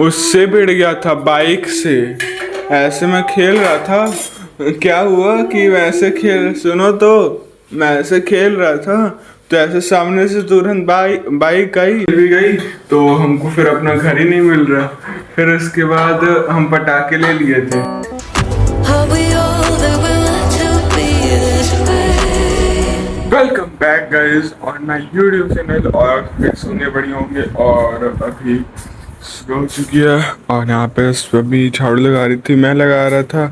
उससे भिड़ गया था बाइक से। ऐसे मैं खेल रहा था, क्या हुआ कि वैसे खेल, सुनो तो, मैं ऐसे खेल रहा था तो ऐसे सामने से तुरंत बाइक आई भी गई, तो हमको फिर अपना घर ही नहीं मिल रहा। फिर उसके बाद हम पटाखे ले लिए थे। Welcome back guys on my YouTube channel. और फिर सुनने बड़ी होंगे। और अभी सुबह हो चुकी है और यहाँ पे अभी झाड़ू लगा रही थी, मैं लगा रहा था।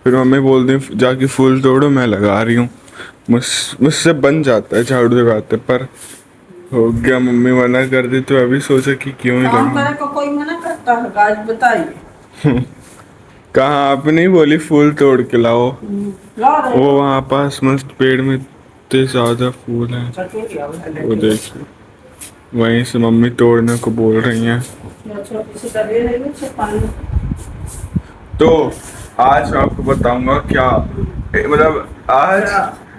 फिर मम्मी बोल दी जाके फूल तोड़ो, मैं लगा रही हूँ। मुझसे बन जाता है झाड़ू लगाते, पर हो गया मम्मी मना कर दी, तो अभी सोचा कि क्यों ही काम लगा। करे को कोई मना करता है? आज बताइए। कहाँ आपने ही बोली फूल तोड़ के लाओ। ला रहे वो हो? वहाँ पास मस्त पेड़ में इतने ज्यादा फूल हैं, चटोरी आओ, ले वो के। देखिए। वहीं से मम्मी तोड़ने को बोल रही हैं। या छोटी सी डलिया ले लो, पानी। तो आज मैं आपको बताऊंगा क्या, मतलब आज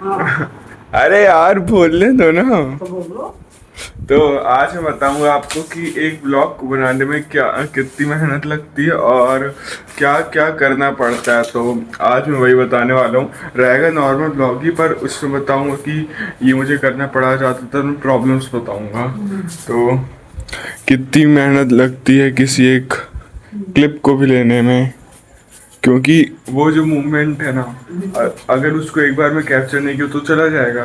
हाँ, अरे यार बोलने दो ना। तो बोलो। तो आज मैं बताऊंगा आपको कि एक ब्लॉग को बनाने में क्या कितनी मेहनत लगती है और क्या क्या करना पड़ता है। तो आज मैं वही बताने वाला हूँ। रहेगा नॉर्मल ब्लॉग ही, पर उसमें बताऊंगा कि ये मुझे करना पड़ा जाता था, मैं प्रॉब्लम्स बताऊंगा। तो कितनी मेहनत लगती है किसी एक क्लिप को भी लेने में, क्योंकि वो जो मूवमेंट है ना, अगर उसको एक बार में कैप्चर नहीं किया तो चला जाएगा।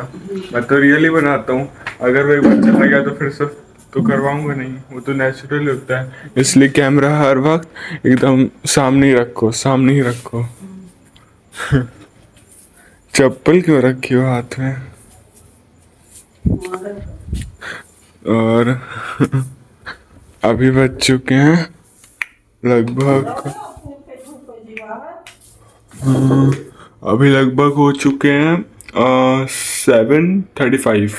मैं तो रियली बनाता हूँ, अगर वो एक बार चला गया तो फिर सब तो करवाऊंगा नहीं, वो तो नेचुरल होता है। इसलिए कैमरा हर वक्त एकदम सामने ही रखो, सामने ही रखो। चप्पल क्यों रखी हो हाथ में? और अभी बज चुके हैं लगभग, अभी लगभग हो चुके हैं 7:35,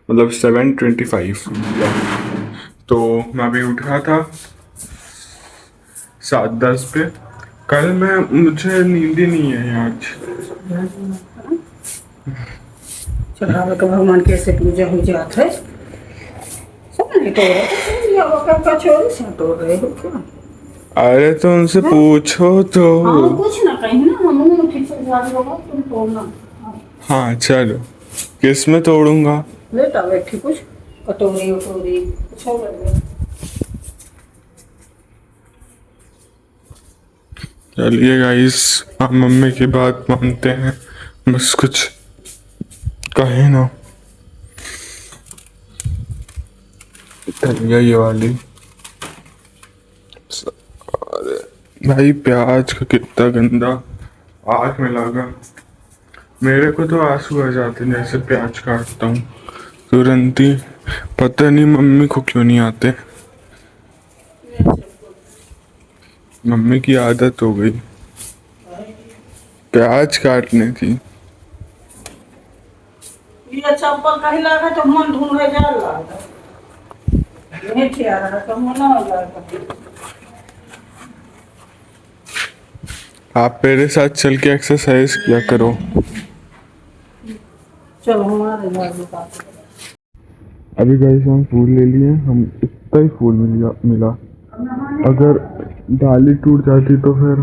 मतलब 7:25। तो मैं अभी उठ रहा था 7:10 पे। कल मुझे नींद ही नहीं है आज। चढ़ावे के भगवान कैसे पूजा हो जात है? सब नहीं तोड़ रहे, या वो का छोरी से तोड़ रहे हो क्या? अरे तो उनसे पूछो तो। हाँ, कुछ ना कहीं ना, हम ठीक से झाड़ होगा, तुम तोड़ना। हाँ चलो, किस में तोड़ूंगा? लेटा बैठी कुछ कटोरी उटोरी कुछ हो गया। चलिए गाइस, हम मम्मी की बात मानते हैं, बस कुछ कहे ना। धनिया ये वाली, अरे भाई प्याज का कितना गंदा आग में लगा। मेरे को तो आंसू आ जाते हैं जैसे प्याज काटता हूँ तुरंत ही। पता नहीं मम्मी को क्यों नहीं आते, मम्मी की आदत हो गई प्याज काटने की। ये चप्पल कहीं लगा तो मन ढूंढे जा लगा, नहीं ठिया रहा तो मन ना लगा। आप मेरे साथ चल के एक्सरसाइज किया करो। चलो हमारे घर में बात करें। अभी गाइस हम फूल ले लिए, हम इतना ही फूल मिला। अगर डाली टूट जाती तो फिर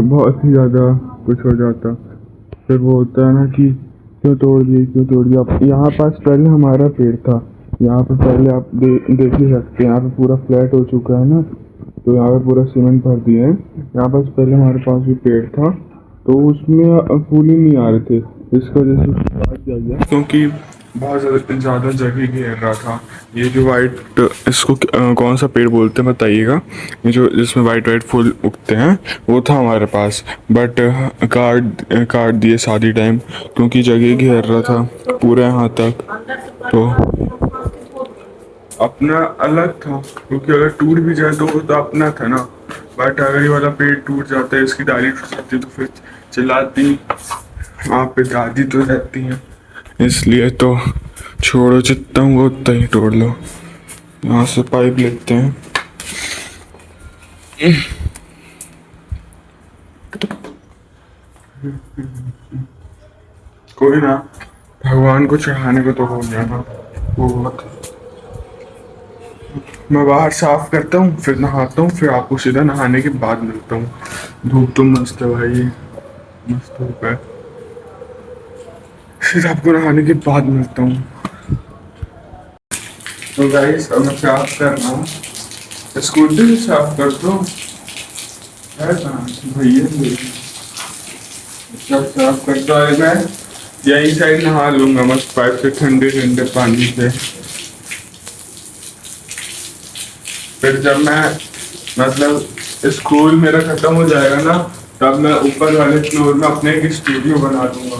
बहुत ही ज़्यादा कुछ हो जाता। फिर वो होता है ना कि क्यों तोड़ दिया। अब यहाँ पास पहले हमारा पेड़ था, यहाँ पे पहले आप देख ही सकते हैं, यहाँ पे पूरा फ्लैट हो चुका है ना, तो यहाँ पे पूरा सीमेंट भर दिया है। यहाँ पास पहले हमारे पास भी पेड़ था, तो उसमें फूल ही नहीं आ रहे थे, इसकी वजह से उसको काट दिया गया, क्योंकि बहुत ज़्यादा जगह घेर रहा था। ये जो वाइट, इसको कौन सा पेड़ बोलते हैं बताइएगा, ये जो जिसमें वाइट फूल उगते हैं, वो था हमारे पास, बट काट दिए सारी टाइम, क्योंकि जगह घेर रहा था पूरा यहाँ तक। तो अपना अलग था, क्योंकि अगर टूट भी जाए तो वो तो अपना था ना। बट अगर ये वाला पेड़ टूट जाता है, इसकी डाली टूट जाती है, तो फिर चिल्लाती वहाँ पे दादी तो रहती हैं, इसलिए तो छोड़ो, जितना हुआ उतना ही तोड़ लो। यहाँ से पाइप लेते हैं। कोई ना, भगवान को चढ़ाने को तो हो गया ना, वो बहुत मैं बाहर साफ करता हूँ, फिर नहाता हूँ, फिर आपको सीधा नहाने के बाद मिलता हूँ। धूप तो मस्त है भाई, मस्त धूप है। फिर आपको नहाने के बाद मिलता हूँ। तो गाइस अब मैं साफ कर रहा हूँ, स्कूटी भी साफ कर दो है कहाँ भैया, सब साफ कर दो। अरे मैं यही साइड नहा लूंगा मस्त पाइप से, ठंडे ठंडे पानी से। फिर जब मैं मतलब स्कूल मेरा खत्म हो जाएगा ना, तब मैं ऊपर वाले फ्लोर में अपने एक स्टूडियो बना दूंगा।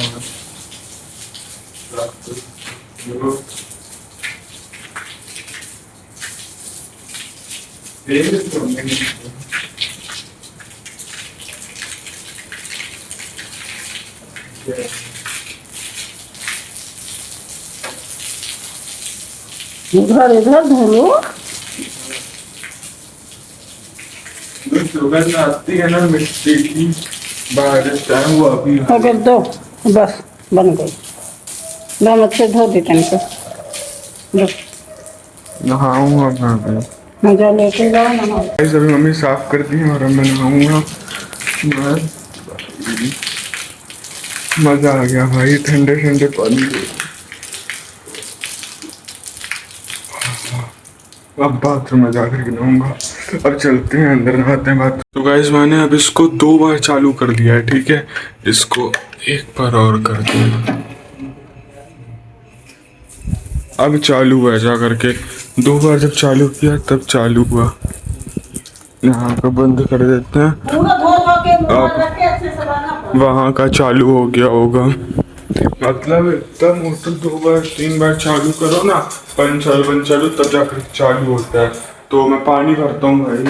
इधर इधर धोलो। जो सुगंध आती है ना मिट्टी की बारिश टाइम, वो अभी अगर दो बस बन गई। दो अच्छे धो दे तनिको। दो नहाऊंगा मैं। मजा लेके जाओ ना। अभी मम्मी साफ करती है और अब मैं नहाऊंगा। बस मजा आ गया भाई, ठंडे ठंडे पानी में। अब बाथरूम में जाकर के नहाऊंगा। अब चलते हैं अंदर, नहाते हैं बात। तो गाइस मैंने अब इसको 2 बार चालू कर दिया है, ठीक है। इसको एक बार और कर दिया, अब चालू हुआ जा करके। 2 बार जब चालू किया तब चालू हुआ। यहाँ का बंद कर देते हैं, पूरा धो धो के मुंह रख के अच्छे से बनाना पड़ेगा। वहाँ का चालू हो गया होगा। मतलब इतना मोटर 2 बार 3 बार चालू करो ना, बंद चालू तब जाकर चालू होता है। तो मैं पानी भरता हूँ भाई,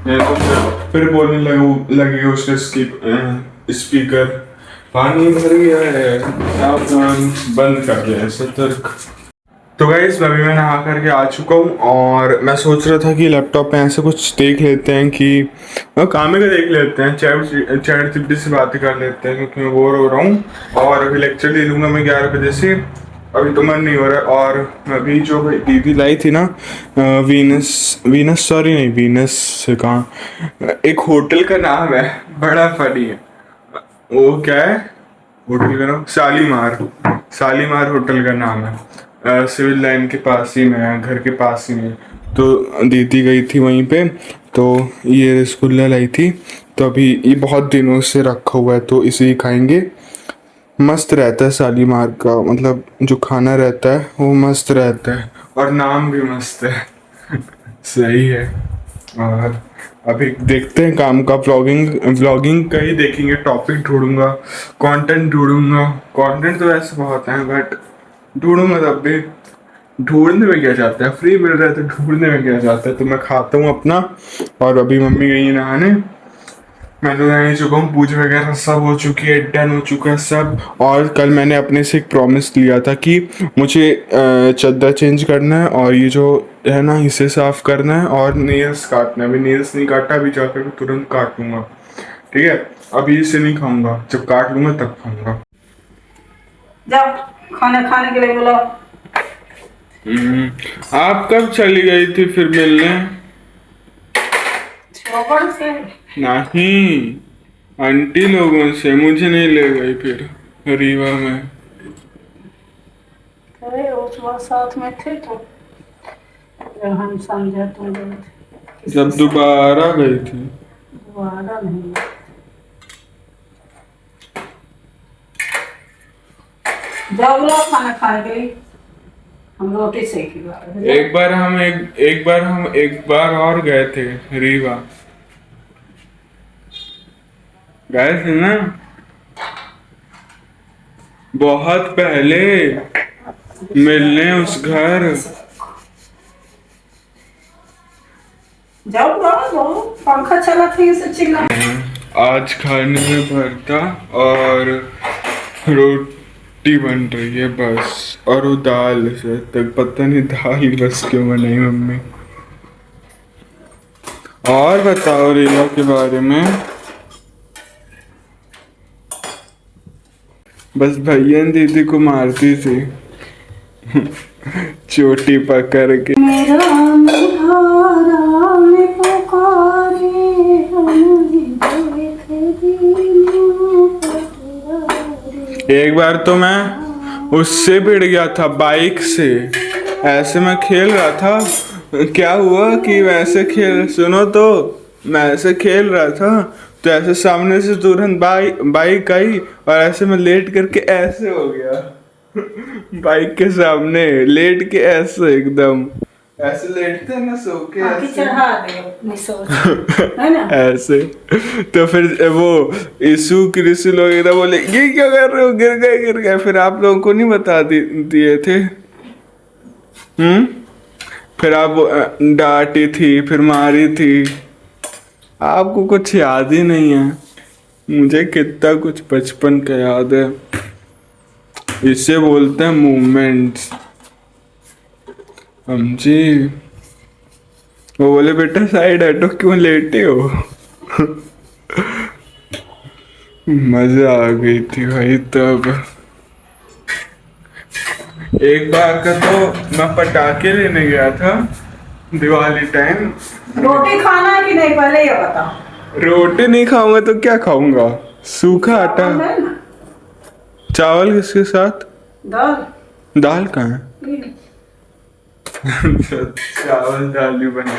नहीं तो फिर बोलने लगेगा उसके स्पीकर पानी भर गया है, सावधान, बंद कर दिया है, सतर्क। तो गाइस अभी मैं नहा करके आ चुका हूँ और मैं सोच रहा था कि लैपटॉप पे ऐसे कुछ देख लेते हैं कि काम का देख लेते हैं, चैट जीपीटी से बातें कर लेते हैं, क्योंकि मैं बोर हो रहा हूँ। और अभी लेक्चर ले लूँगा मैं 11 बजे से, अभी तो मन नहीं हो रहा है। और अभी जो दीदी लाई थी ना, वीनस सॉरी नहीं, वीनस से कहाँ, एक होटल का नाम है, बड़ा फनी है वो। क्या है होटल का नाम? शालीमार होटल का नाम है। सिविल लाइन के पास ही में है, घर के पास ही में। तो दीदी गई थी वहीं पे, तो ये रसगुल्ला लाई थी। तो अभी ये बहुत दिनों से रखा हुआ है, तो इसे ही खाएंगे। मस्त रहता है शालीमार का, मतलब जो खाना रहता है वो मस्त रहता है, और नाम भी मस्त है। सही है। और अभी देखते हैं काम का, व्लॉगिंग का ही देखेंगे। टॉपिक ढूंढूंगा, कंटेंट ढूंढूंगा। कंटेंट तो वैसे बहुत है, बट ढूंढूंगा तब भी। ढूंढने में क्या जाता है, फ्री मिल रहा है तो ढूंढने में क्या जाता है। तो मैं खाता हूँ अपना, और अभी मम्मी गई है नहाने। मैं तो नहा ही चुका हूँ, पूजा वगैरह सब हो चुकी है, डन हो चुका है सब। और कल मैंने अपने से एक प्रॉमिस लिया था कि मुझे चद्दर चेंज करना है, और ये जो है ना इसे साफ करना है, और नेल्स काटना है। अभी नेल्स नहीं काटा, अभी जाकर तुरंत काट लूँगा, ठीक है। अभी इसे नहीं खाऊंगा, जब काट लूँगा तब खाऊंगा। जाओ खाना खाने के लिए बोलो। आप कब चली गई थी फिर मिलने? छोकड़ से नहीं, आंटी लोगों से, मुझे नहीं ले गई फिर रीवा में। अरे उस बार साथ में थे तो जब हम समझे तुम गए थे। जब दोबारा गई थी। दोबारा नहीं, जाओ बोलो खाना खाने के लिए। हम रोटी सेकी एक बार और गए थे रीवा, गए थे ना बहुत पहले मिलने उस घर। जाओ जाओ, पंखा चला था इसे चिल्ला। आज खाने में भरता और रोटी बन रही है बस, और वो दाल से तक पता नहीं दाल बस क्यों बनाई मम्मी। और बताओ रीवा के बारे में। बस भैया दीदी को मारती थी चोटी पकड़ के। मेरा अंधारा में पुकारे हमें देख दीनों पटवारे। एक बार तो मैं उससे भिड़ गया था बाइक से, ऐसे मैं खेल रहा था, क्या हुआ कि वैसे सुनो तो, मैं ऐसे खेल रहा था तो ऐसे सामने से तुरंत बाइक आई और ऐसे मैं लेट करके ऐसे हो गया बाइक के सामने लेट के, ऐसे एकदम ऐसे लेटते हैं ना सो के आके ऐसे चढ़ा दे अपनी सोच, है ना? ऐसे। तो फिर वो यीशु कृष्ण लोग एकदम बोले ये क्या कर रहे हो, गिर गए। फिर आप लोगों को नहीं बता दिए थे। फिर आप डांटी थी, फिर मारी थी, आपको कुछ याद ही नहीं है। मुझे कितना कुछ बचपन का याद है। इसे बोलते हैं मूवमेंट्स। समझी? वो बोले बेटा साइड हटो, क्यों लेटे हो मजा आ गई थी भाई तब। एक बार का तो मैं पटाखे लेने गया था दिवाली टाइम। रोटी खाना है कि नहीं पहले ये बता। रोटी नहीं खाऊंगा तो क्या खाऊंगा? सूखा आटा। है ना? चावल किसके साथ? दाल। दाल कहाँ है? चावल दाल भी बना।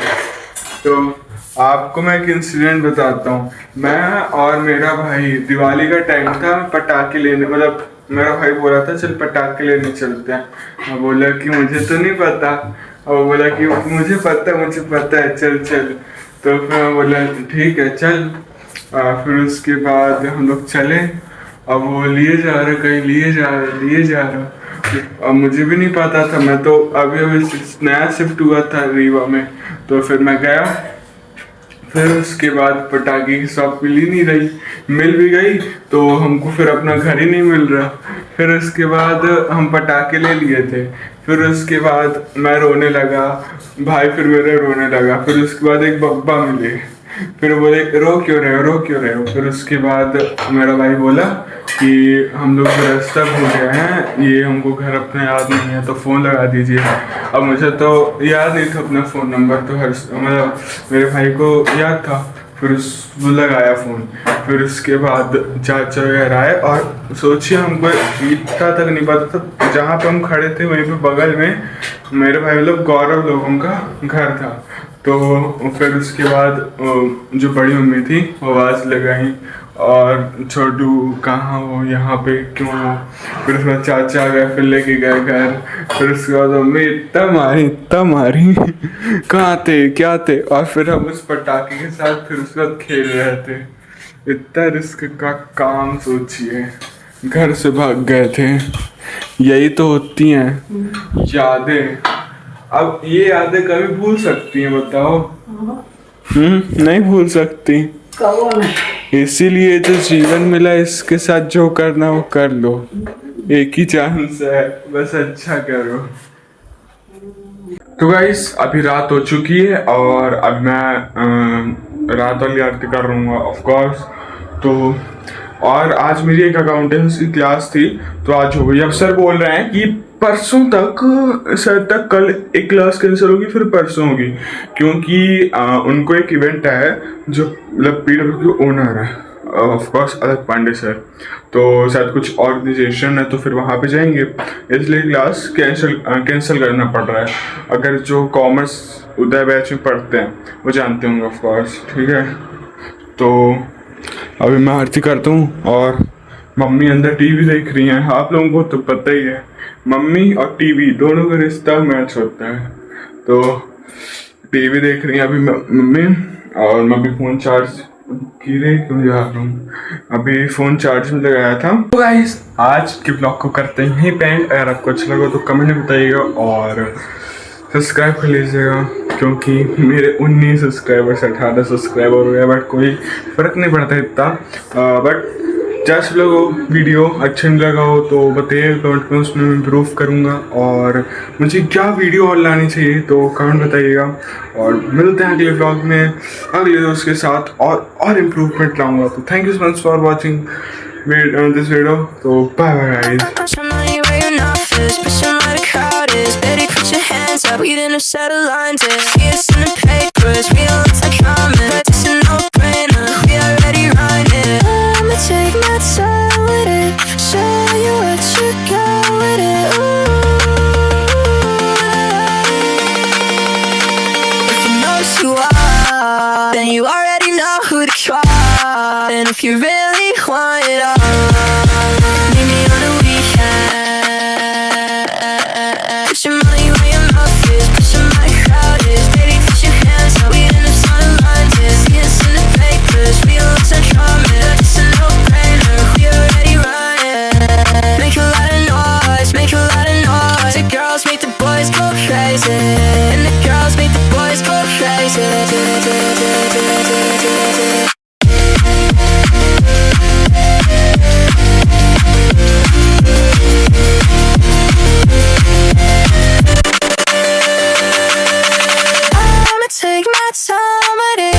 तो आपको मैं एक इंसिडेंट बताता हूँ। मैं और मेरा भाई दिवाली का टाइम था, पटाखे लेने, मतलब मेरा भाई बोला था चल पटाखे लेने चलते हैं। मैं बोला कि मुझे तो नहीं पता, और वो बोला कि मुझे पता है चल। तो फिर मैं बोला ठीक है चल। फिर उसके बाद हम लोग चले। अब वो लिए जा रहे, कहीं लिए जा रहे। अब मुझे भी नहीं पता था, मैं तो अभी नया शिफ्ट हुआ था रीवा में। तो फिर मैं गया। फिर उसके बाद पटाखे की शॉप मिल ही नहीं रही, मिल भी गई तो हमको फिर अपना घर ही नहीं मिल रहा। फिर उसके बाद हम पटाखे ले लिए थे। फिर उसके बाद मैं रोने लगा, भाई फिर मेरा रोने लगा। फिर उसके बाद एक बब्बा मिले, फिर बोले रो क्यों रहे हो। फिर उसके बाद मेरा भाई बोला कि हम लोग रास्ता भूल गए हैं, ये हमको घर अपना याद नहीं है तो फ़ोन लगा दीजिए। अब मुझे तो याद नहीं था अपना फ़ोन नंबर, तो मतलब मेरे भाई को याद था। फिर वो लगाया फ़ोन। फिर उसके बाद चाचा वगैरह आए, और सोचिए हमको इतना तक नहीं पता था, जहाँ पे हम खड़े थे वहीं पे बगल में मेरे भाई मतलब गौरव लोगों का घर था। तो फिर उसके बाद जो बड़ी मम्मी थी वो आवाज़ लगाई और छोटू कहाँ हो, यहाँ पे क्यों हो। फिर उसके बाद चाचा आ गए, फिर लेके गए घर। फिर उसके बाद मम्मी इतना मारी कहाँ थे क्या थे। और फिर हम उस पटाखे के साथ फिर उसके बाद खेल रहे थे। इतना रिस्क का काम सोचिए, घर से भाग गए थे। यही तो होती हैं यादें। अब ये यादें कभी भूल सकती हैं बताओ? नहीं भूल सकती। कहो नहीं। इसीलिए जो जीवन मिला इसके साथ जो करना वो कर लो, एक ही चांस है, बस अच्छा करो। तो गाइस अभी रात हो चुकी है और अब मैं रात वाली आरती कर रहूँगा ऑफ कोर्स। तो और आज मेरी एक अकाउंटेंसी क्लास थी तो आज हो गई। अब सर बोल रहे हैं कि परसों तक, सर तक कल एक क्लास कैंसिल होगी, फिर परसों होगी, क्योंकि उनको एक इवेंट है जो मतलब PW के ओनर है ऑफ कोर्स अलग पांडे सर, तो शायद कुछ ऑर्गेनाइजेशन है तो फिर वहाँ पे जाएंगे, इसलिए क्लास कैंसिल करना पड़ रहा है। अगर जो कॉमर्स उदय बैच में पढ़ते हैं वो जानते होंगे ऑफ कोर्स, ठीक है। तो अभी मैं आरती करता हूँ और मम्मी अंदर टीवी देख रही हैं। आप लोगों को तो पता ही है मम्मी और टीवी दोनों का रिश्ता मैच होता है, तो टीवी देख रही हैं अभी मम्मी। और मैं अभी फ़ोन चार्ज क्यों जा रहा हूँ, अभी फ़ोन चार्ज में लगाया था। तो गाइस आज के ब्लॉग को करते हैं यहीं पे एंड। अगर आपको अच्छा लगा तो कमेंट में बताइएगा और सब्सक्राइब कर लीजिएगा, क्योंकि मेरे 19 सब्सक्राइबर्स 18 सब्सक्राइबर हो गए, बट कोई फ़र्क नहीं पड़ता इतना। बट जस्ट लोगों वीडियो अच्छा नहीं लगा हो तो बताइए कमेंट में, उसमें मैं इम्प्रूव करूँगा। और मुझे क्या वीडियो और लानी चाहिए तो कमेंट बताइएगा। और मिलते हैं अगले ब्लॉग में अगले दोस्त के साथ और इम्प्रूवमेंट लाऊंगा। तो thank you so much for watching this video. तो bye bye guys. is, pushing where the crowd is. Baby, put your hands up, we didn't set a line to see us in the papers. We don't look like common, but it's a no-brainer. We already run it. I'ma take my time with it, show you what you got with it. Ooh. If you know who you are, then you already know who to try. And if you really want it all, meet me on the weekend. Put your money where your mouth is, push your my crowd is. Baby, put your hands up, we in the sun lines is. See us in the papers, we don't look so charming. It's a no-brainer, we already run it. Make a lot of noise, make a lot of noise. The girls make the boys go crazy, and the girls make the boys go crazy. I'ma take my time with it,